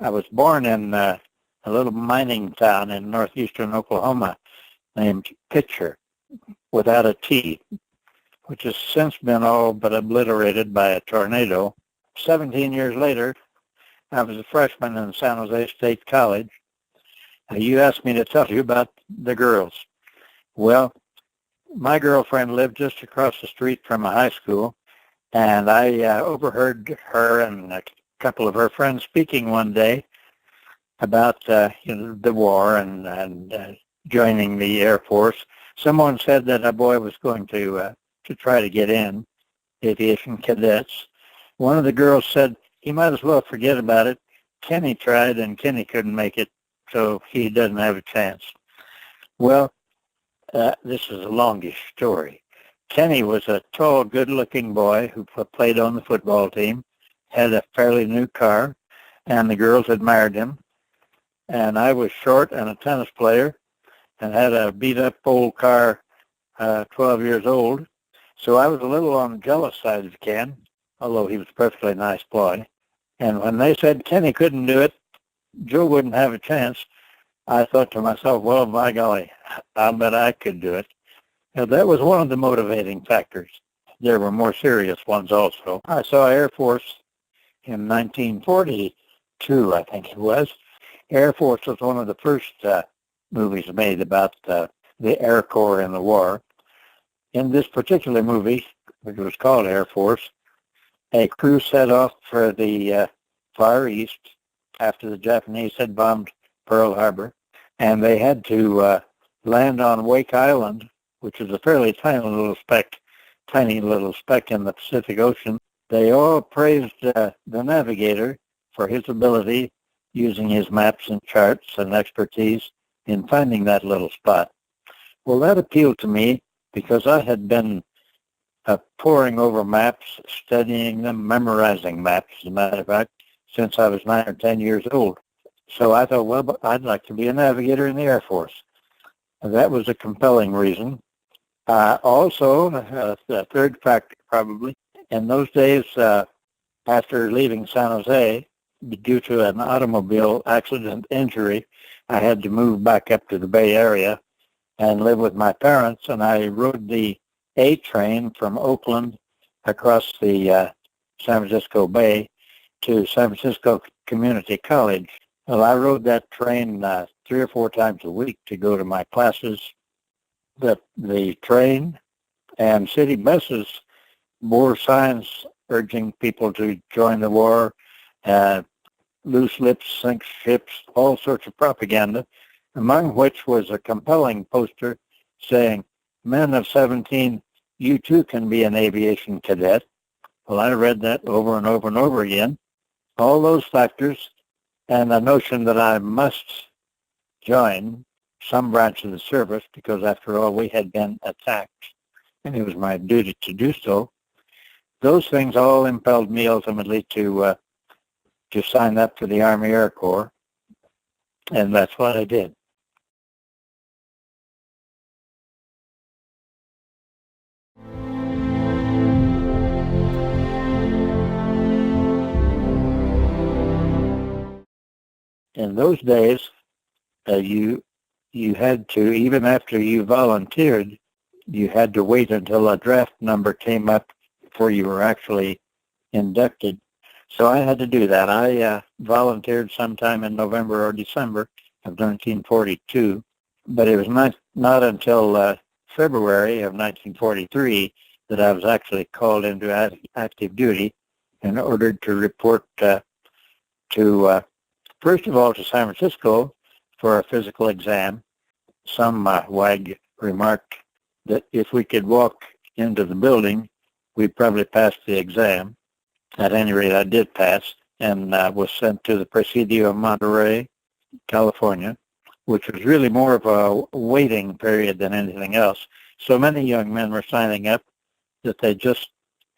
I was born in a little mining town in northeastern Oklahoma named Pitcher, without a T, which has since been all but obliterated by a tornado. 17 years later, I was a freshman in San Jose State College. You asked me to tell you about the girls. Well, my girlfriend lived just across the street from a high school, and I overheard her and a couple of her friends speaking one day about the war and joining the Air Force. Someone said that a boy was going to try to get in, aviation cadets. One of the girls said he might as well forget about it. Kenny tried, and Kenny couldn't make it, so he doesn't have a chance. Well, this is a longish story. Kenny was a tall, good-looking boy who played on the football team, had a fairly new car, and the girls admired him. And I was short and a tennis player and had a beat-up old car, 12 years old. So I was a little on the jealous side of Ken, although he was a perfectly nice boy. And when they said Kenny couldn't do it, Joe wouldn't have a chance, I thought to myself, well, by golly, I'll bet I could do it. Now, that was one of the motivating factors. There were more serious ones also. I saw Air Force in 1942, I think it was. Air Force was one of the first movies made about the Air Corps in the war. In this particular movie, which was called Air Force, a crew set off for the Far East after the Japanese had bombed Pearl Harbor, and they had to land on Wake Island, which is a fairly tiny little speck in the Pacific Ocean. They all praised the navigator for his ability using his maps and charts and expertise in finding that little spot. Well, that appealed to me because I had been poring over maps, studying them, memorizing maps, as a matter of fact, since I was 9 or 10 years old. So I thought, well, I'd like to be a navigator in the Air Force. And that was a compelling reason. Also, the third factor probably, in those days, after leaving San Jose, due to an automobile accident injury, I had to move back up to the Bay Area and live with my parents, and I rode the A train from Oakland across the San Francisco Bay to San Francisco Community College. Well, I rode that train 3 or 4 times a week to go to my classes. The train and city buses bore signs urging people to join the war, loose lips, sink ships, all sorts of propaganda, among which was a compelling poster saying, "Men of 17, you too can be an aviation cadet." Well, I read that over and over and over again. All those factors and the notion that I must join some branch of the service because, after all, we had been attacked, and it was my duty to do so. Those things all impelled me ultimately to sign up for the Army Air Corps, and that's what I did. In those days, you had to, even after you volunteered, you had to wait until a draft number came up before you were actually inducted. So I had to do that. I volunteered sometime in November or December of 1942, but it was not until February of 1943 that I was actually called into active duty and ordered to report first of all, to San Francisco for a physical exam. Some wag remarked that if we could walk into the building, we'd probably pass the exam. At any rate, I did pass and was sent to the Presidio of Monterey, California, which was really more of a waiting period than anything else. So many young men were signing up that they just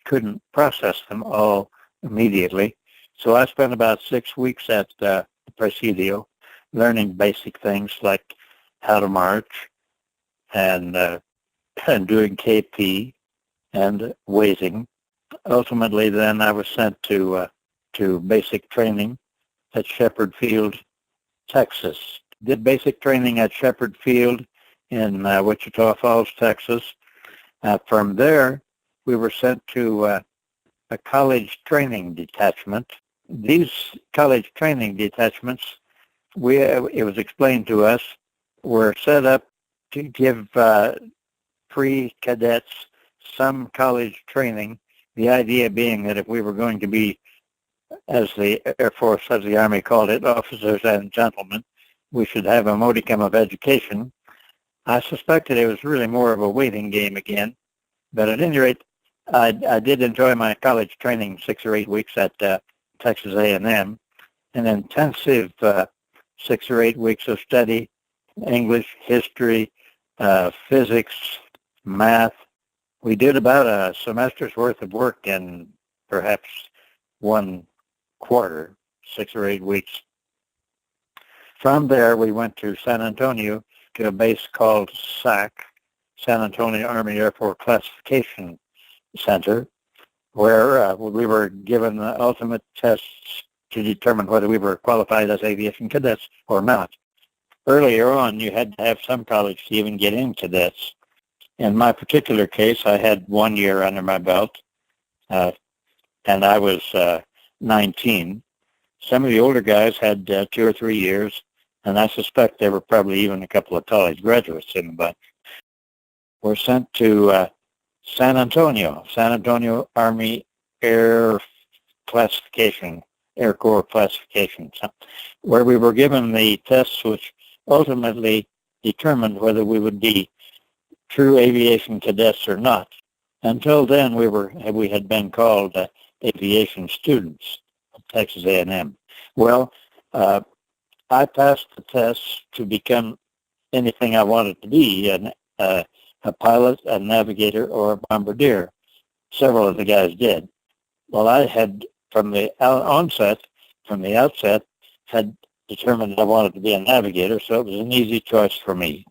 couldn't process them all immediately. So I spent about 6 weeks at the Presidio learning basic things like how to march and doing KP and waiting. Ultimately, then I was sent to basic training at Shepherd Field, Texas. Did basic training at Shepherd Field in Wichita Falls, Texas. From there, we were sent to a college training detachment. These college training detachments, it was explained to us, were set up to give pre-cadets some college training, the idea being that if we were going to be, as the Air Force, as the Army called it, officers and gentlemen, we should have a modicum of education. I suspected it was really more of a waiting game again, but at any rate, I did enjoy my college training 6 or 8 weeks at Texas A&M, an intensive 6 or 8 weeks of study, English, history, physics, math. We did about a semester's worth of work in perhaps 1 quarter, 6 or 8 weeks. From there, we went to San Antonio to a base called SAC, San Antonio Army Air Force Classification Center, where we were given the ultimate tests to determine whether we were qualified as aviation cadets or not. Earlier on, you had to have some college to even get in cadets. In my particular case, I had 1 year under my belt, and I was 19. Some of the older guys had 2 or 3 years, and I suspect there were probably even a couple of college graduates in the bunch. We're sent to San Antonio Army Air Classification, Air Corps Classification, where we were given the tests which ultimately determined whether we would be true aviation cadets or not. Until then, we had been called aviation students at Texas A&M. Well, I passed the tests to become anything I wanted to be, a pilot, a navigator, or a bombardier. Several of the guys did. Well, I had, from the outset, had determined I wanted to be a navigator, so it was an easy choice for me.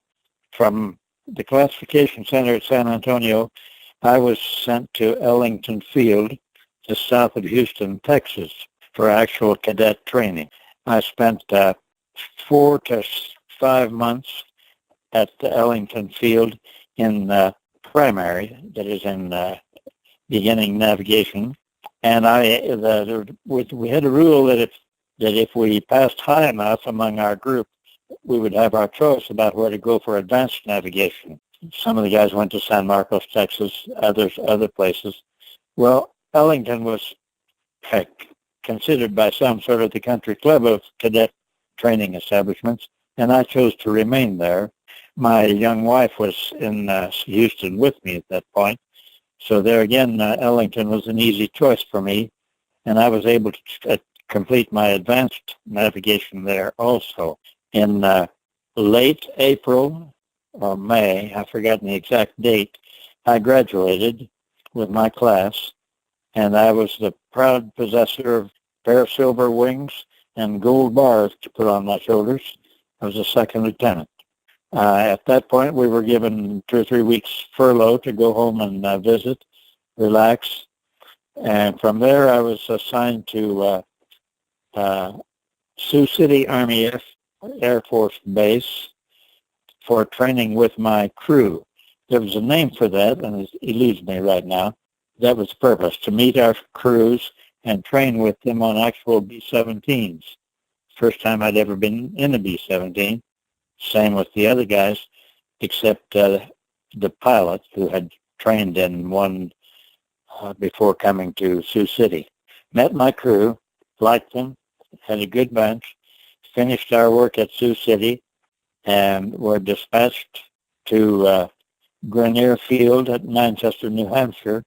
From the classification center at San Antonio, I was sent to Ellington Field, just south of Houston, Texas, for actual cadet training. I spent 4 to 5 months at the Ellington Field in primary, that is in beginning navigation, and we had a rule that if we passed high enough among our group, we would have our choice about where to go for advanced navigation. Some of the guys went to San Marcos, Texas, others other places. Well, Ellington was considered by some sort of the country club of cadet training establishments, and I chose to remain there. My young wife was in Houston with me at that point, so there again, Ellington was an easy choice for me, and I was able to complete my advanced navigation there also. In late April or May, I've forgotten the exact date, I graduated with my class, and I was the proud possessor of a pair of silver wings and gold bars to put on my shoulders. I was a second lieutenant. At that point, we were given 2 or 3 weeks furlough to go home and visit, relax. And from there, I was assigned to Sioux City Army Air Force Base for training with my crew. There was a name for that, and it eludes me right now. That was the purpose, to meet our crews and train with them on actual B-17s. First time I'd ever been in a B-17. Same with the other guys, except the pilot who had trained in one before coming to Sioux City. Met my crew, liked them, had a good bunch, finished our work at Sioux City, and were dispatched to Grenier Field at Manchester, New Hampshire,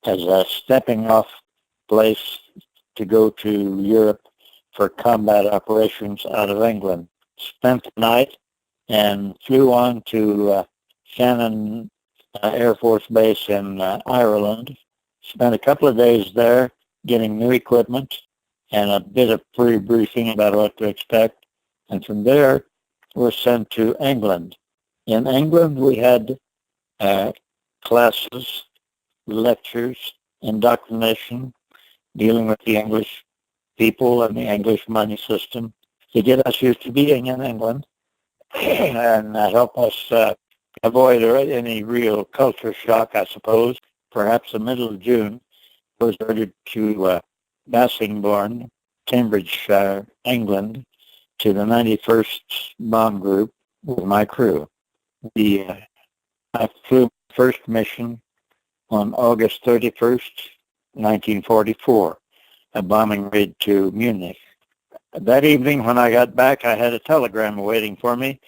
as a stepping off place to go to Europe for combat operations out of England. Spent the night and flew on to Shannon Air Force Base in Ireland. Spent a couple of days there getting new equipment and a bit of pre-briefing about what to expect. And from there, we're sent to England. In England, we had classes, lectures, indoctrination, dealing with the English people and the English money system to get us used to being in England and help us avoid any real culture shock, I suppose. Perhaps the middle of June, I was ordered to Bassingbourn, Cambridge, England, to the 91st Bomb Group with my crew. I flew my first mission on August 31st, 1944, a bombing raid to Munich. That evening when I got back, I had a telegram waiting for me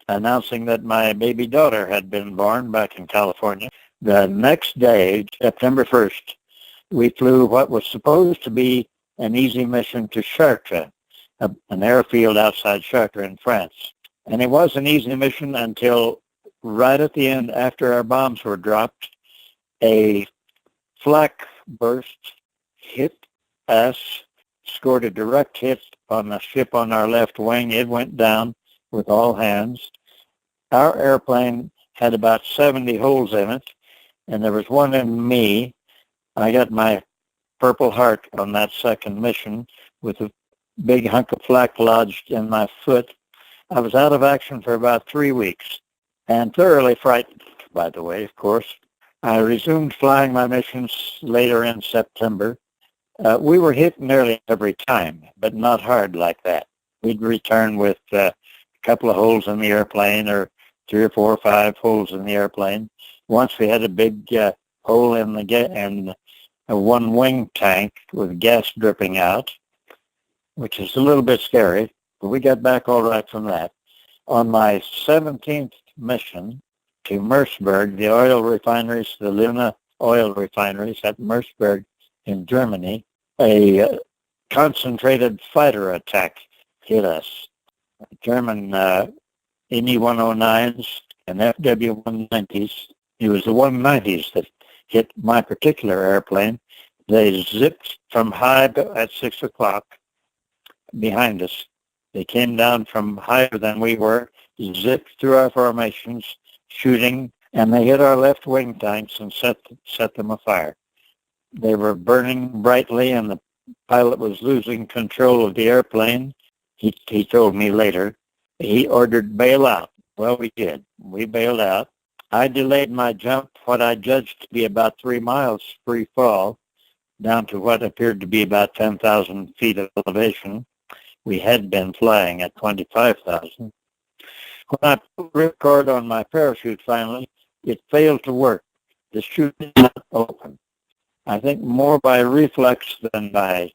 announcing that my baby daughter had been born back in California. The next day, September 1st, we flew what was supposed to be an easy mission to Chartres, an airfield outside Chartres in France. And it was an easy mission until right at the end, after our bombs were dropped, a flak burst hit us, scored a direct hit on the ship on our left wing. It went down with all hands. Our airplane had about 70 holes in it, and there was one in me. I got my Purple Heart on that second mission with a big hunk of flak lodged in my foot. I was out of action for about 3 weeks and thoroughly frightened, by the way, of course. I resumed flying my missions later in September. We were hit nearly every time, but not hard like that. We'd return with a couple of holes in the airplane, or 3 or 4 or 5 holes in the airplane. Once we had a big hole in the one wing tank with gas dripping out, which is a little bit scary, but we got back all right from that. On my 17th mission to Merseburg, the oil refineries, the Luna oil refineries at Merseburg in Germany, a concentrated fighter attack hit us. German Me-109s and FW-190s. It was the 190s that hit my particular airplane. They zipped from high at 6 o'clock behind us. They came down from higher than we were, zipped through our formations, shooting, and they hit our left wing tanks and set them afire. They were burning brightly, and the pilot was losing control of the airplane. He told me later. He ordered bail out. Well, we did. We bailed out. I delayed my jump, what I judged to be about 3 miles free fall, down to what appeared to be about 10,000 feet of elevation. We had been flying at 25,000. When I put the ripcord on my parachute finally, it failed to work. The chute did not open. I think more by reflex than by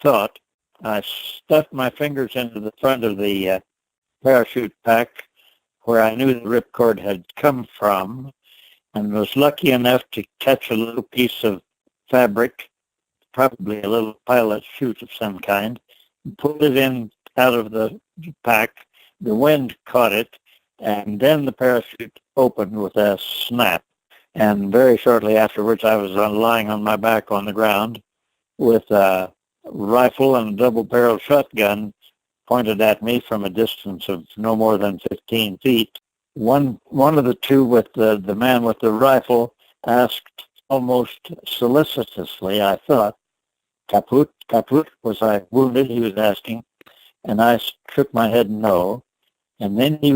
thought, I stuffed my fingers into the front of the parachute pack where I knew the ripcord had come from, and was lucky enough to catch a little piece of fabric, probably a little pilot chute of some kind, and pulled it in out of the pack. The wind caught it, and then the parachute opened with a snap. And very shortly afterwards, I was lying on my back on the ground with a rifle and a double-barrel shotgun pointed at me from a distance of no more than 15 feet. One of the two, with the man with the rifle, asked almost solicitously, I thought, "Caput, caput, was I wounded?" he was asking. And I shook my head no. And then he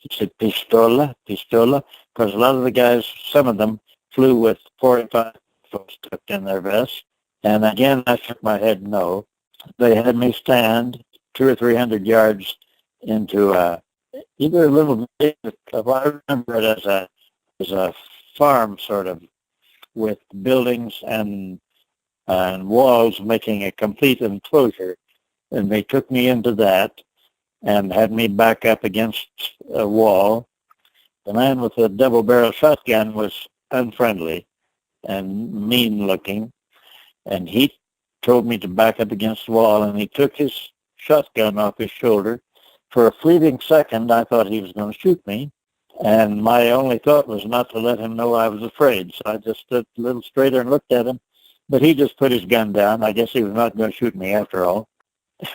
said, "Pistola, pistola," because a lot of the guys, some of them, flew with 45 rifles tucked in their vests. And again, I shook my head no. They had me stand 200 or 300 yards into either a little bit of, I remember it as a farm sort of, with buildings and walls making a complete enclosure. And they took me into that and had me back up against a wall. The man with the double-barrel shotgun was unfriendly and mean-looking, and he told me to back up against the wall, and he took his shotgun off his shoulder. For a fleeting second, I thought he was going to shoot me, and my only thought was not to let him know I was afraid, so I just stood a little straighter and looked at him, but he just put his gun down. I guess he was not going to shoot me after all,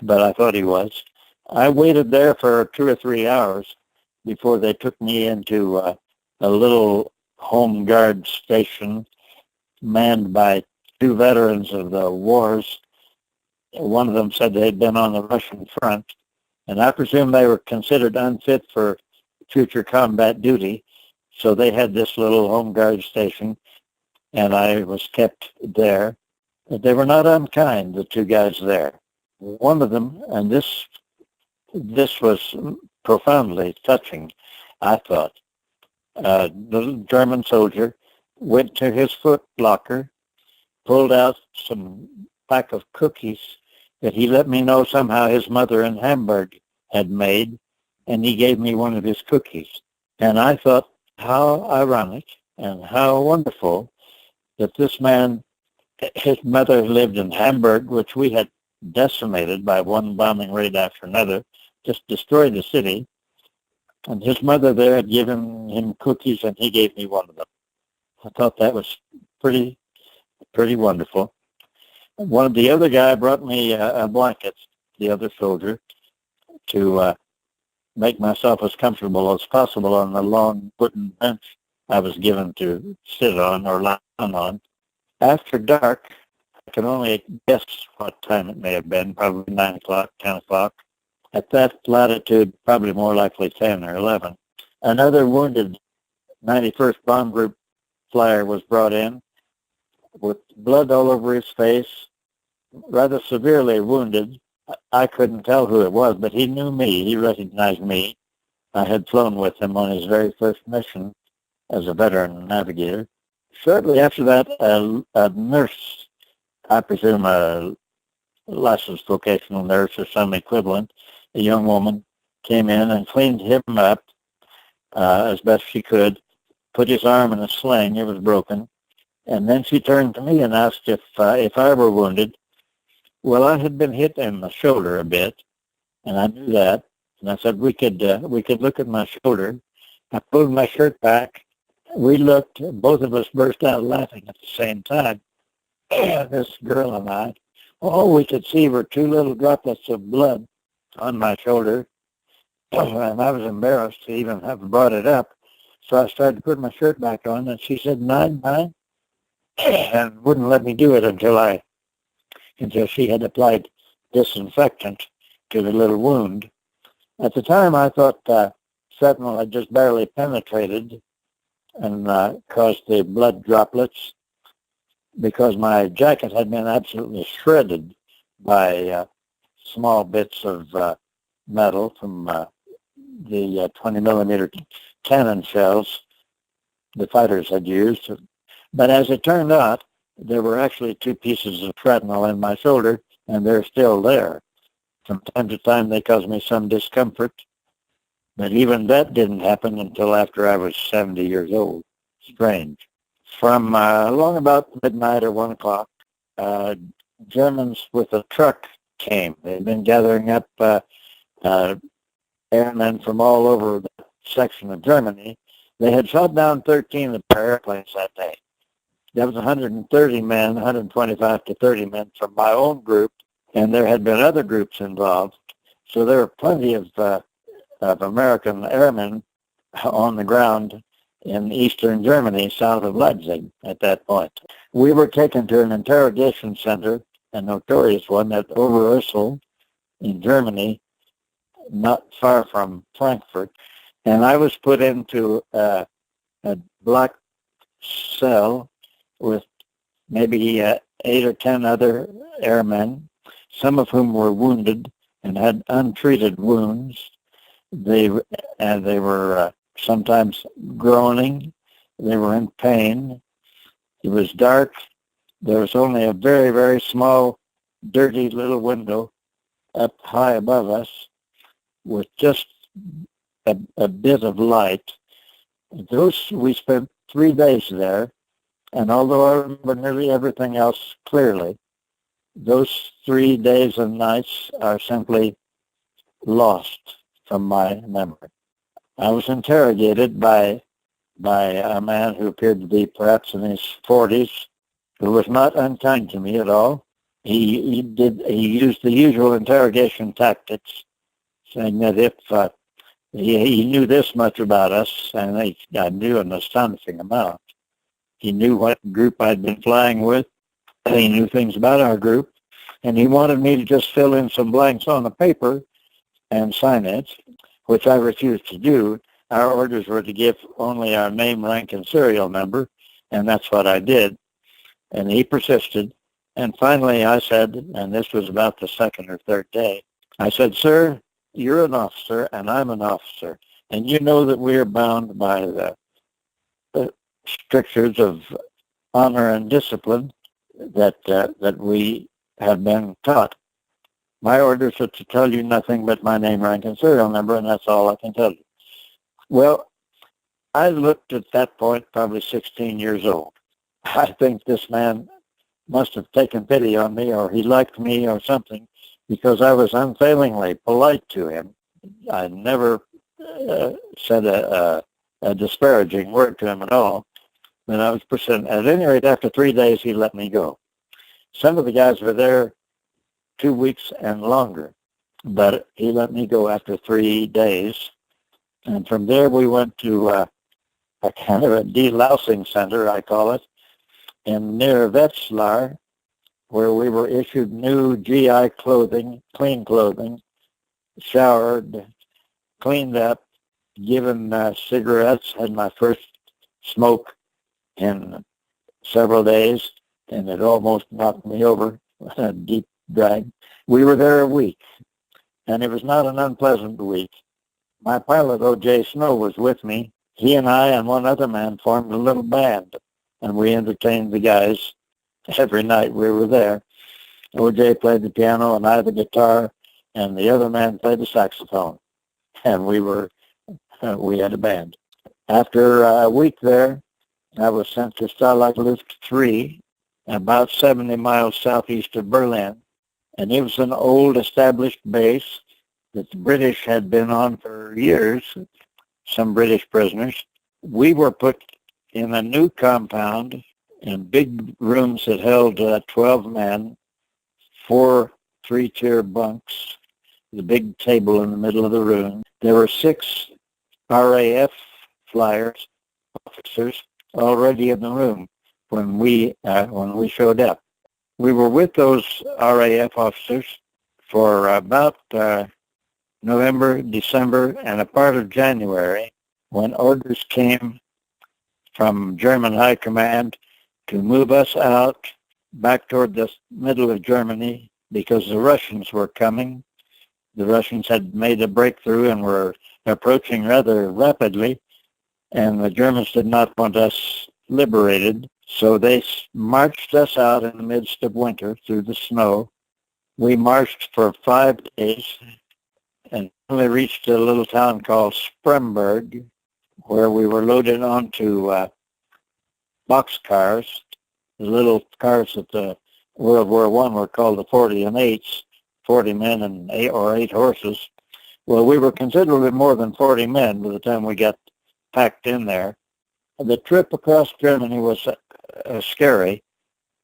but I thought he was. I waited there for 2 or 3 hours before they took me into a little home guard station manned by 2 veterans of the wars One of them said they had been on the Russian front, and I presume they were considered unfit for future combat duty, so they had this little home guard station, and I was kept there. But they were not unkind, the two guys there. One of them, and this was profoundly touching, I thought. The German soldier went to his foot locker, pulled out some pack of cookies that he let me know somehow his mother in Hamburg had made, and he gave me one of his cookies. And I thought, how ironic and how wonderful that this man, his mother lived in Hamburg, which we had decimated by one bombing raid after another, just destroyed the city. And his mother there had given him cookies, and he gave me one of them. I thought that was pretty wonderful. One of the other guy brought me a blanket, the other soldier, to make myself as comfortable as possible on the long wooden bench I was given to sit on or lie on. After dark, I can only guess what time it may have been, probably 9 o'clock, 10 o'clock. At that latitude, probably more likely 10 or 11. Another wounded 91st Bomb Group flyer was brought in with blood all over his face, rather severely wounded. I couldn't tell who it was, but he knew me. He recognized me. I had flown with him on his very first mission as a veteran navigator. Shortly after that, a nurse, I presume a licensed vocational nurse or some equivalent, a young woman, came in and cleaned him up as best she could, put his arm in a sling. It was broken. And then she turned to me and asked if I were wounded. Well, I had been hit in the shoulder a bit, and I knew that. And I said, we could look at my shoulder. I pulled my shirt back. We looked. Both of us burst out laughing at the same time. This girl and I. All we could see were two little droplets of blood on my shoulder, and I was embarrassed to even have brought it up. So I started to put my shirt back on, and she said, 9-9, and wouldn't let me do it until she had applied disinfectant to the little wound. At the time, I thought shrapnel had just barely penetrated and caused the blood droplets, because my jacket had been absolutely shredded by small bits of metal from the 20 millimeter cannon shells the fighters had used. But as it turned out, there were actually 2 pieces of shrapnel in my shoulder, and they're still there. From time to time, they caused me some discomfort, but even that didn't happen until after I was 70 years old. Strange. From along about midnight or 1 o'clock, Germans with a truck came. They'd been gathering up airmen from all over the section of Germany. They had shot down 13 of their airplanes that day. There was 130 men, 125 to 30 men from my own group, and there had been other groups involved. So there were plenty of American airmen on the ground in eastern Germany, south of Leipzig at that point. We were taken to an interrogation center, a notorious one at Oberursel in Germany, not far from Frankfurt, and I was put into a black cell with maybe 8 or 10 other airmen, some of whom were wounded and had untreated wounds. They were sometimes groaning. They were in pain. It was dark. There was only a very, very small, dirty little window up high above us with just a bit of light. We spent 3 days there, and although I remember nearly everything else clearly, those 3 days and nights are simply lost from my memory. I was interrogated by a man who appeared to be perhaps in his 40s, who was not unkind to me at all. He used the usual interrogation tactics, saying that if he knew this much about us, and I knew an astonishing amount. He knew what group I'd been flying with. He knew things about our group, and he wanted me to just fill in some blanks on the paper and sign it, which I refused to do. Our orders were to give only our name, rank, and serial number, and that's what I did. And he persisted. And finally I said, and this was about the second or third day, I said, "Sir, you're an officer and I'm an officer, and you know that we are bound by the strictures of honor and discipline that we have been taught. My orders are to tell you nothing but my name, rank, and serial number, and that's all I can tell you." Well, I looked at that point probably 16 years old. I think this man must have taken pity on me, or he liked me or something, because I was unfailingly polite to him. I never said a disparaging word to him at all, and I was persistent. At any rate, after 3 days, he let me go. Some of the guys were there 2 weeks and longer, but he let me go after 3 days. And from there, we went to a kind of a Delousing Center, I call it, in near Wetzlar, where we were issued new GI clothing, clean clothing, showered, cleaned up, given cigarettes, had my first smoke in several days, and it almost knocked me over, a deep drag. We were there a week, and it was not an unpleasant week. My pilot, O.J. Snow, was with me. He and I and one other man formed a little band, and we entertained the guys every night we were there. O.J. played the piano and I the guitar, and the other man played the saxophone, and we had a band. After a week there, I was sent to Stalag Luft 3, about 70 miles southeast of Berlin, and it was an old established base that the British had been on for years, some British prisoners. We were put in a new compound in big rooms that held 12 men, 4 three-tier bunks, the big table in the middle of the room. There were 6 RAF flyers, officers, already in the room when we showed up. We were with those RAF officers for about November, December, and a part of January, when orders came from German High Command to move us out back toward the middle of Germany because the Russians were coming. The Russians had made a breakthrough and were approaching rather rapidly, and the Germans did not want us liberated, so they marched us out in the midst of winter through the snow. We marched for 5 days and finally reached a little town called Spremberg, where we were loaded onto boxcars. The little cars that the World War I were called the 40 and 8s, 40 men and 8 horses. Well, we were considerably more than 40 men by the time we got packed in there. The trip across Germany was scary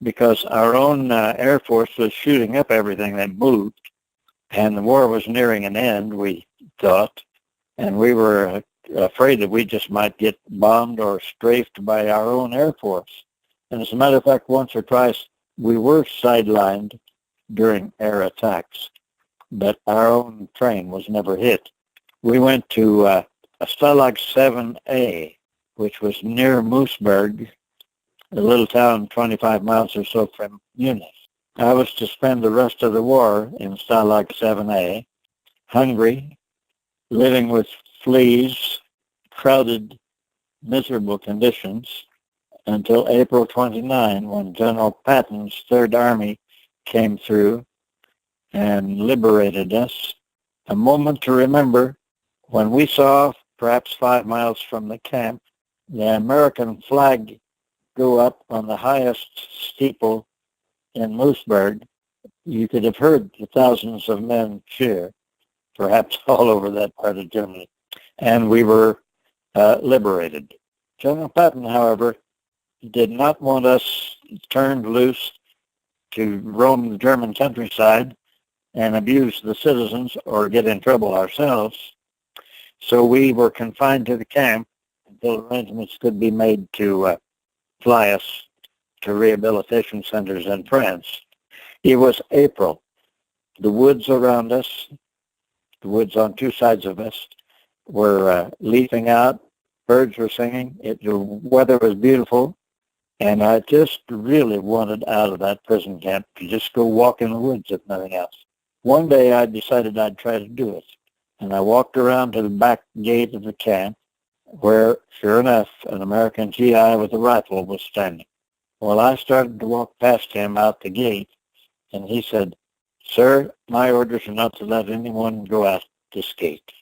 because our own Air Force was shooting up everything that moved, and the war was nearing an end, we thought, and we were afraid that we just might get bombed or strafed by our own Air Force. And as a matter of fact, once or twice we were sidelined during air attacks, but our own train was never hit. We went to Stalag 7A, which was near Moosburg, a little town 25 miles or so from Munich. I was to spend the rest of the war in Stalag 7A, hungry, living with fleas, crowded, miserable conditions, until April 29, when General Patton's Third Army came through and liberated us. A moment to remember, when we saw, perhaps 5 miles from the camp, the American flag go up on the highest steeple in Moosburg, you could have heard the thousands of men cheer, perhaps all over that part of Germany, and we were liberated. General Patton, however, did not want us turned loose to roam the German countryside and abuse the citizens or get in trouble ourselves. So we were confined to the camp until arrangements could be made to fly us to rehabilitation centers in France. It was April. The woods around us, the woods on two sides of us, were leafing out. Birds were singing. The weather was beautiful. And I just really wanted out of that prison camp to just go walk in the woods, if nothing else. One day I decided I'd try to do it. And I walked around to the back gate of the camp where, sure enough, an American GI with a rifle was standing. Well, I started to walk past him out the gate, and he said, "Sir, my orders are not to let anyone go out this gate."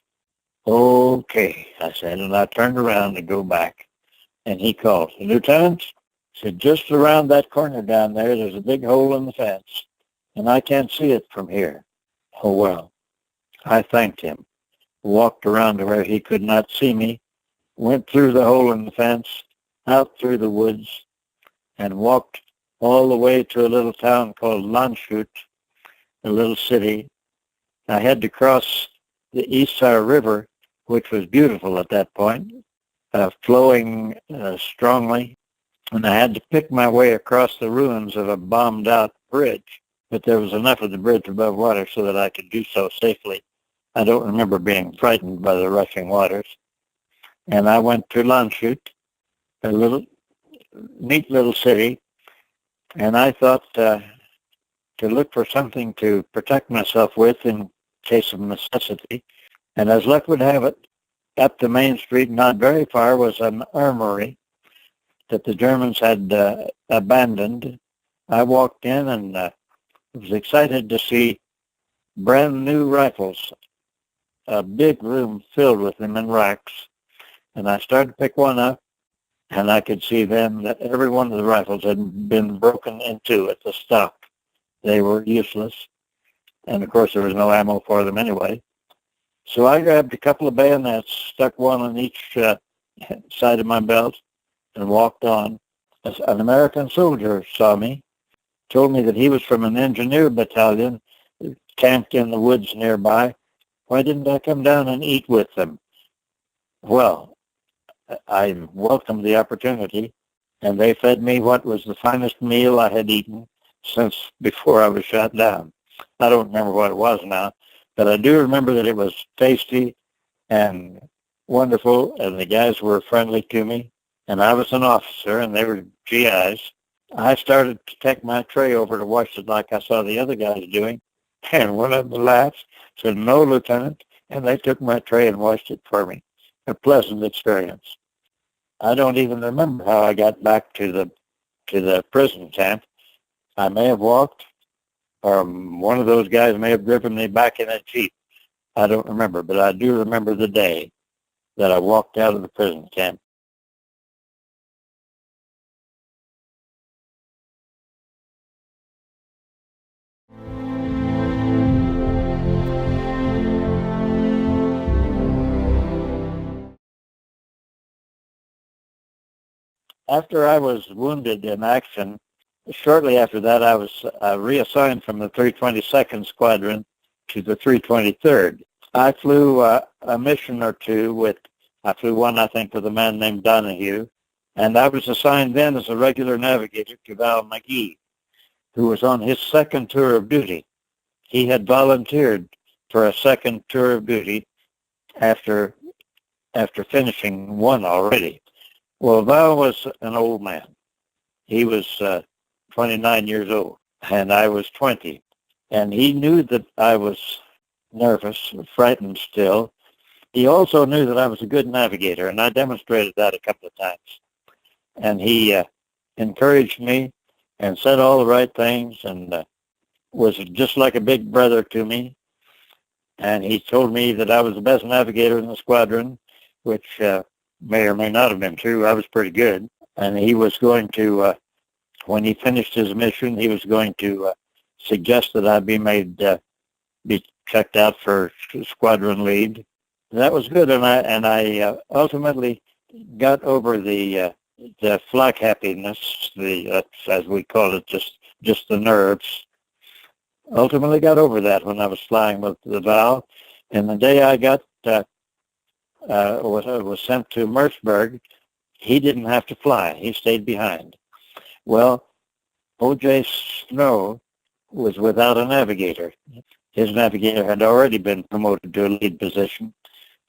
"Okay," I said, and I turned around to go back. And he called, "Lieutenant," he said, "just around that corner down there, there's a big hole in the fence, and I can't see it from here." Oh, well, I thanked him, walked around to where he could not see me, went through the hole in the fence, out through the woods, and walked all the way to a little town called Landshut, a little city. I had to cross the Isar River, which was beautiful at that point, flowing strongly, and I had to pick my way across the ruins of a bombed-out bridge, but there was enough of the bridge above water so that I could do so safely. I don't remember being frightened by the rushing waters. And I went to Landshut, a neat little city, and I thought to look for something to protect myself with in case of necessity. And as luck would have it, up the main street, not very far, was an armory that the Germans had abandoned. I walked in and was excited to see brand new rifles, a big room filled with them in racks. And I started to pick one up, and I could see then that every one of the rifles had been broken into at the stock. They were useless, and of course there was no ammo for them anyway. So I grabbed a couple of bayonets, stuck one on each side of my belt, and walked on. An American soldier saw me, told me that he was from an engineer battalion camped in the woods nearby. Why didn't I come down and eat with them? Well, I welcomed the opportunity, and they fed me what was the finest meal I had eaten since before I was shot down. I don't remember what it was now, but I do remember that it was tasty and wonderful, and the guys were friendly to me, and I was an officer, and they were GIs. I started to take my tray over to wash it like I saw the other guys doing, and one of them laughed, said, "No, Lieutenant," and they took my tray and washed it for me. A pleasant experience. I don't even remember how I got back to the prison camp. I may have walked, or one of those guys may have driven me back in a Jeep. I don't remember, but I do remember the day that I walked out of the prison camp. After I was wounded in action, shortly after that I was reassigned from the 322nd Squadron to the 323rd. I flew a mission or two I flew one, I think, with a man named Donahue, and I was assigned then as a regular navigator to Val McGee, who was on his second tour of duty. He had volunteered for a second tour of duty after finishing one already. Well, Val was an old man. He was 29 years old, and I was 20. And he knew that I was nervous, frightened still. He also knew that I was a good navigator, and I demonstrated that a couple of times. And he encouraged me and said all the right things and was just like a big brother to me. And he told me that I was the best navigator in the squadron, which may or may not have been true. I was pretty good. And he was going to, when he finished his mission, he was going to suggest that I be made, be checked out for squadron lead. That was good, and I ultimately got over the flak happiness, as we call it, just the nerves. Ultimately got over that when I was flying with the Val. And the day I got was sent to Mertzburg, he didn't have to fly. He stayed behind. Well, O.J. Snow, was without a navigator. His navigator had already been promoted to a lead position.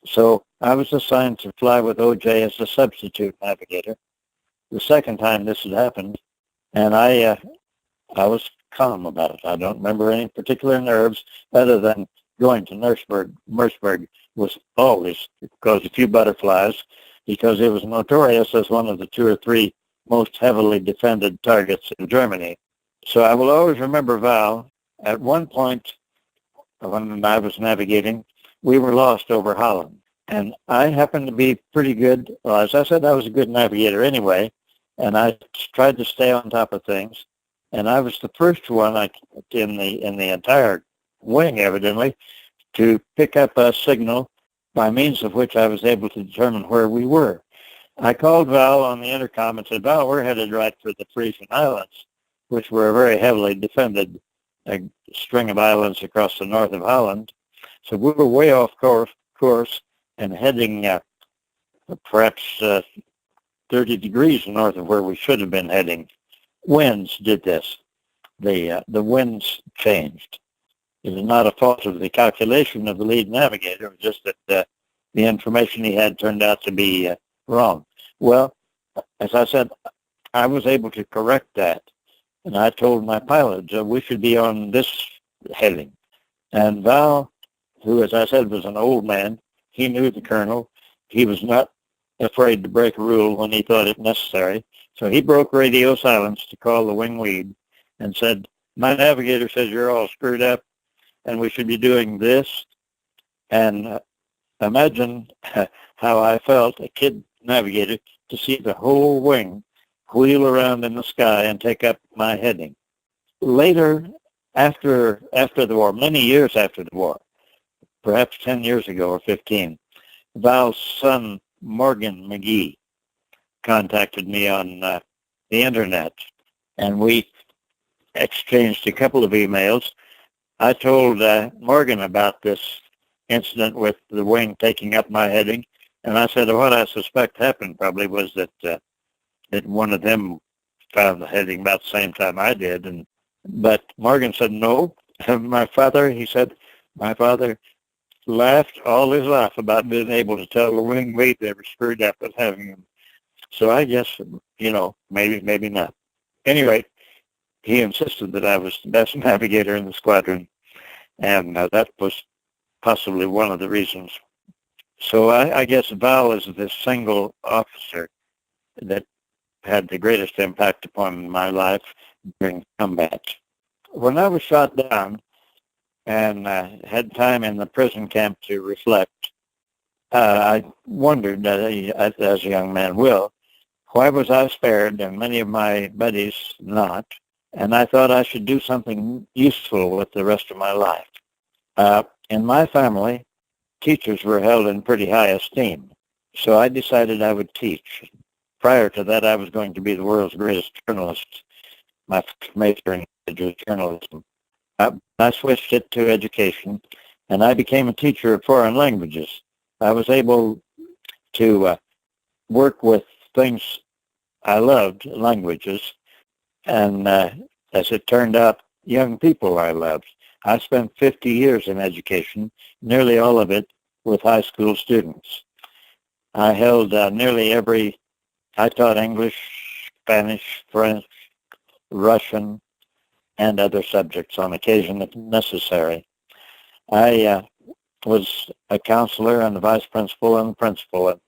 So I was assigned to fly with OJ as a substitute navigator. The second time this had happened, and I was calm about it. I don't remember any particular nerves other than going to Merceburg was always caused a few butterflies because it was notorious as one of the 2 or 3 most heavily defended targets in Germany. So I will always remember Val. At one point when I was navigating, we were lost over Holland. And I happened to be pretty good. Well, as I said, I was a good navigator anyway, and I tried to stay on top of things. And I was the first one in the entire wing, evidently, to pick up a signal by means of which I was able to determine where we were. I called Val on the intercom and said, Val, we're headed right for the Frisian Islands, which were a very heavily defended string of islands across the north of Holland. So we were way off course and heading perhaps 30 degrees north of where we should have been heading. Winds did this. The winds changed. It was not a fault of the calculation of the lead navigator. It was just that the information he had turned out to be wrong. Well, as I said, I was able to correct that. And I told my pilot, we should be on this heading. And Val, who, as I said, was an old man, he knew the colonel. He was not afraid to break a rule when he thought it necessary. So he broke radio silence to call the wing lead and said, my navigator says you're all screwed up and we should be doing this. And imagine how I felt, a kid navigator, to see the whole wing wheel around in the sky and take up my heading. Later, after the war, many years after the war, perhaps 10 years ago or 15, Val's son, Morgan McGee, contacted me on the internet, and we exchanged a couple of emails. I told Morgan about this incident with the wing taking up my heading, and I said what I suspect happened probably was that one of them found the heading about the same time I did, but Morgan said no. My father laughed all his life about being able to tell the wing lead they were screwed up with having him. So I guess, maybe not. Anyway, he insisted that I was the best navigator in the squadron, and that was possibly one of the reasons. So I guess Val is the single officer that had the greatest impact upon my life during combat. When I was shot down and had time in the prison camp to reflect, I wondered, as a young man will, why was I spared and many of my buddies not? And I thought I should do something useful with the rest of my life. In my family, teachers were held in pretty high esteem, so I decided I would teach. Prior to that, I was going to be the world's greatest journalist. My first major in journalism. I switched it to education, and I became a teacher of foreign languages. I was able to work with things I loved, languages, and as it turned out, young people I loved. I spent 50 years in education, nearly all of it with high school students. I held I taught English, Spanish, French, Russian, and other subjects on occasion if necessary. I was a counselor and a vice principal and principal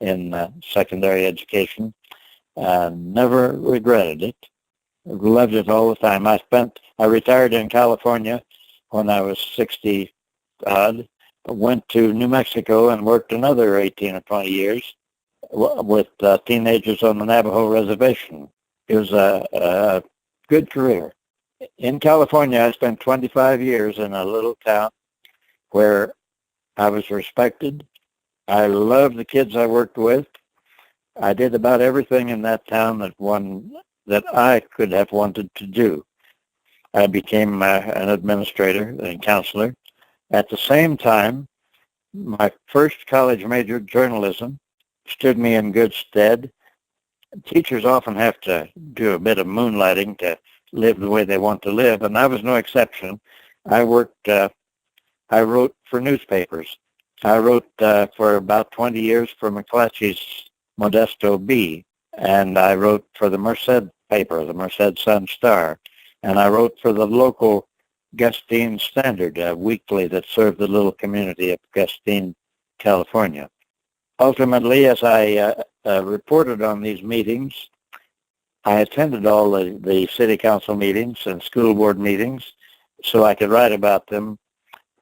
in secondary education. Never regretted it. Loved it all the time. I retired in California when I was 60-odd. Went to New Mexico and worked another 18 or 20 years with teenagers on the Navajo reservation. It was a good career. In California, I spent 25 years in a little town where I was respected. I loved the kids I worked with. I did about everything in that town that I could have wanted to do. I became an administrator and counselor. At the same time, my first college major, journalism, stood me in good stead. Teachers often have to do a bit of moonlighting to live the way they want to live, and I was no exception. I wrote for newspapers. I wrote for about 20 years for McClatchy's Modesto Bee, and I wrote for the Merced paper, the Merced Sun-Star, and I wrote for the local Gustine Standard, a weekly that served the little community of Gustine, California. Ultimately, as I reported on these meetings, I attended all the city council meetings and school board meetings so I could write about them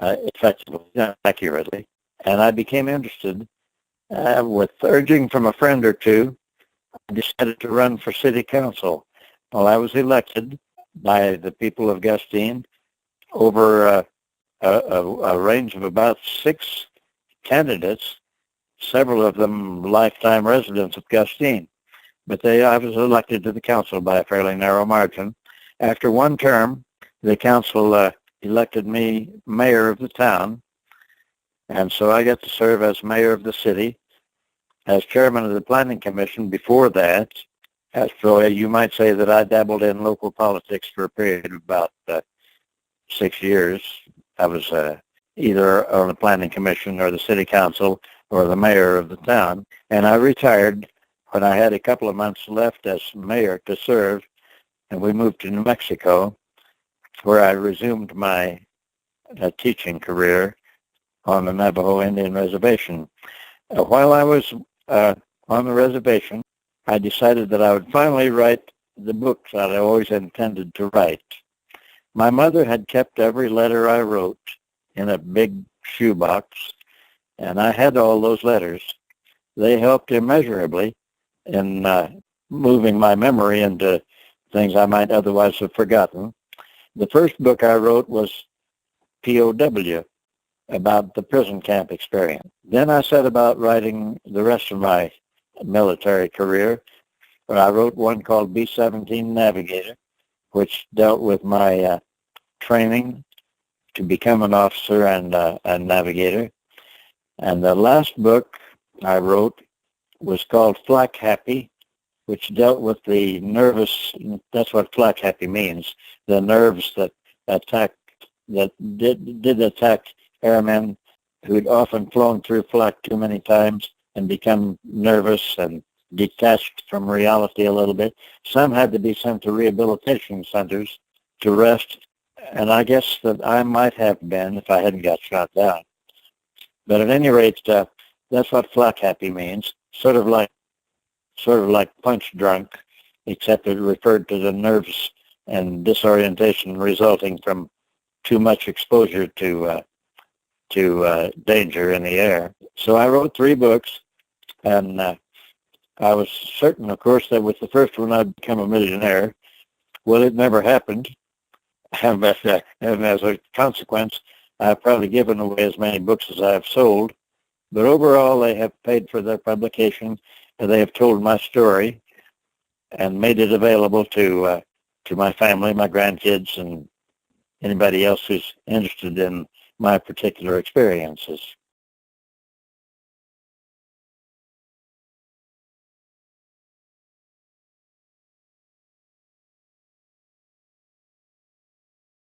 effectively, accurately. And I became interested. With urging from a friend or two, I decided to run for city council. Well, I was elected by the people of Gustine over a range of about 6 candidates, several of them lifetime residents of Gustine. But I was elected to the council by a fairly narrow margin. After one term, the council elected me mayor of the town, and so I got to serve as mayor of the city, as chairman of the planning commission before that. So you might say that I dabbled in local politics for a period of about 6 years. I was either on the planning commission or the city council or the mayor of the town, and I retired when I had a couple of months left as mayor to serve, and we moved to New Mexico, where I resumed my teaching career on the Navajo Indian Reservation. While I was on the reservation, I decided that I would finally write the books that I always intended to write. My mother had kept every letter I wrote in a big shoebox, and I had all those letters. They helped immeasurably in moving my memory into things I might otherwise have forgotten. The first book I wrote was POW, about the prison camp experience. Then I set about writing the rest of my military career. I wrote one called B-17 Navigator, which dealt with my training to become an officer and a navigator. And the last book I wrote was called Flak Happy, which dealt with the nervous, that's what flak happy means, the nerves that did attack airmen who'd often flown through flak too many times and become nervous and detached from reality a little bit. Some had to be sent to rehabilitation centers to rest, and I guess that I might have been if I hadn't got shot down. But at any rate, that's what flak happy means, sort of like punch drunk, except it referred to the nerves and disorientation resulting from too much exposure to danger in the air. So I wrote 3 books, and I was certain, of course, that with the first one I'd become a millionaire. Well, it never happened, and as a consequence, I've probably given away as many books as I have sold. But overall, they have paid for their publication, and they have told my story and made it available to my family, my grandkids, and anybody else who's interested in my particular experiences.